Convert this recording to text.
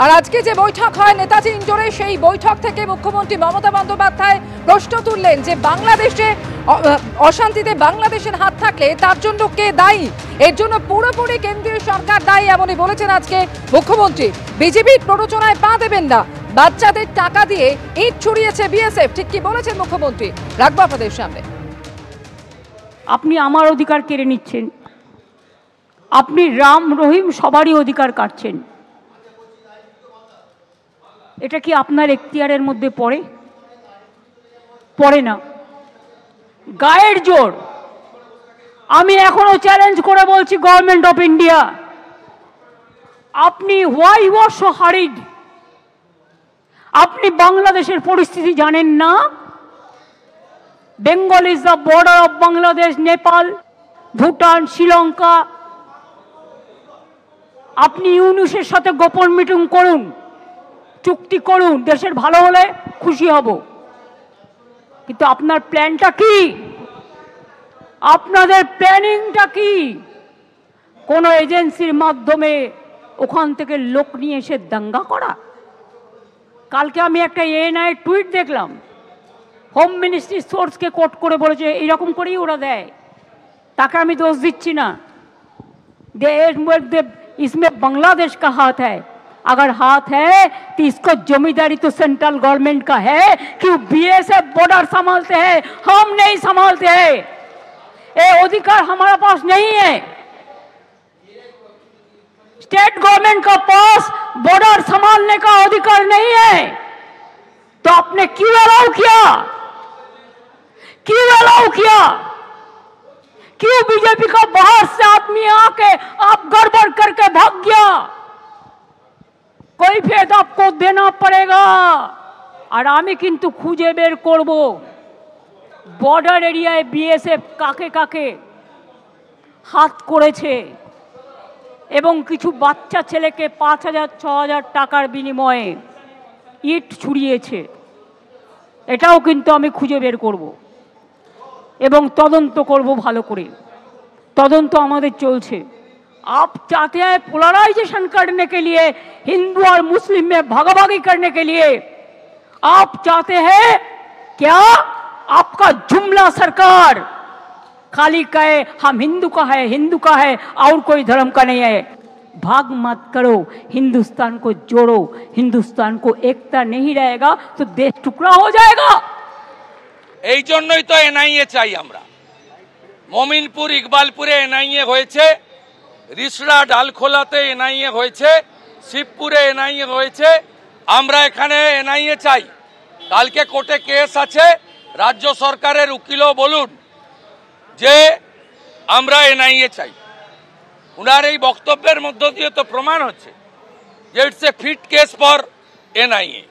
আর আজকে যে বৈঠক হয় নেতাজি ইন্ডোরে, সেই বৈঠক থেকে মুখ্যমন্ত্রী মমতা বন্দ্যোপাধ্যায় প্রশ্ন তুললেন যে বাংলাদেশে অশান্তিতে বাংলাদেশের হাত থাকলে তার জন্য কে দায়ী? এর জন্য পুরোপুরি কেন্দ্রীয় সরকার দায়ী এমনই বলেছেন আজকে মুখ্যমন্ত্রী। বিজেপির প্ররোচনায় পা দেবেন না, বাচ্চাদের টাকা দিয়ে ইট ছুড়িয়েছে বিএসএফ। ঠিক কি বলেছেন মুখ্যমন্ত্রী, রাখবো আপনাদের সামনে। আপনি আমার অধিকার কেড়ে নিচ্ছেন, আপনি রাম রহিম সবারই অধিকার কাটছেন। এটা কি আপনার এখতিয়ারের মধ্যে পড়ে? পড়ে না। গায়ের জোর। আমি এখনো চ্যালেঞ্জ করে বলছি গভর্নমেন্ট অফ ইন্ডিয়া, আপনি why you are so harried? আপনি বাংলাদেশের পরিস্থিতি জানেন না? Bengal is the border of Bangladesh, Nepal, Bhutan, Sri Lanka. আপনি ইউনুসের সাথে গোপন মিটিং করুন, চুক্তি করুন, দেশের ভালো হলে খুশি হব। কিন্তু আপনার প্ল্যানটা কি? আপনাদের প্ল্যানিংটা কি? কোন এজেন্সির মাধ্যমে ওখান থেকে লোক নিয়ে এসে দাঙ্গা করা? কালকে আমি একটা এএনআই টুইট দেখলাম, হোম মিনিস্ট্রি সোর্সকে কোট করে বলেছে এইরকম করেই ওরা দেয়। তাকে আমি দোষ দিচ্ছি না। इसमें बांग्लादेश का हाथ है। अगर हाथ है तो इसको जमींदारी तो सेंट्रल गवर्नमेंट का है कि बीएसएफ बॉर्डर संभालते हैं, हम नहीं संभालते हैं। ये अधिकार हमारा पास नहीं है। स्टेट गवर्नमेंट का पास बॉर्डर संभालने का अधिकार नहीं है। तो आपने क्यों अलाउ किया? क्यों अलाउ किया? क्यों बीजेपी का बाहर से आदमी आके आप गड़बड़ करके भाग गया? कोई फेद आपको देना पड़ेगा। और आमी किन्तु खुजे बेर करबो बॉर्डर एरियाय बीएसएफ काके काके हाथ करेছে এবং কিছু বাচ্চা ছেলেকে ৫,০০০-৬,০০০ টাকার বিনিময়ে ইট ছুড়িয়েছে। এটাও কিন্তু আমি খুঁজে বের করব এবং তদন্ত করব ভালো করে। তদন্ত আমাদের চলছে। आप चाहते हैं पोलराइजेशन करने के लिए, हिंदू और मुस्लिम में भागाभागी करने के लिए आप चाहते हैं क्या? आपका जुमला सरकार खाली कहे हम हिंदू का है, हिंदू का है और कोई धर्म का नहीं है। भाग मत करो, हिंदुस्तान को जोड़ो। हिंदुस्तान को एकता नहीं रहेगा तो देश टुकड़ा हो जाएगा। এই জন্যই তো এনআইএ চাই আমরা। মমিনপুর ইকবালপুরে এনআইএ হয়েছে, রিসড়া ডালখোলাতে এনআইএ হয়েছে, শিবপুরে এনআইএ হয়েছে। আমরা এখানে এনআইএ চাই। কালকে কোর্টে কেস আছে, রাজ্য সরকারের উকিলও বলুন যে আমরা এনআইএ চাই। উনার এই বক্তব্যের মধ্য দিয়ে তো প্রমাণ হচ্ছে যে it's a fit case for NIA.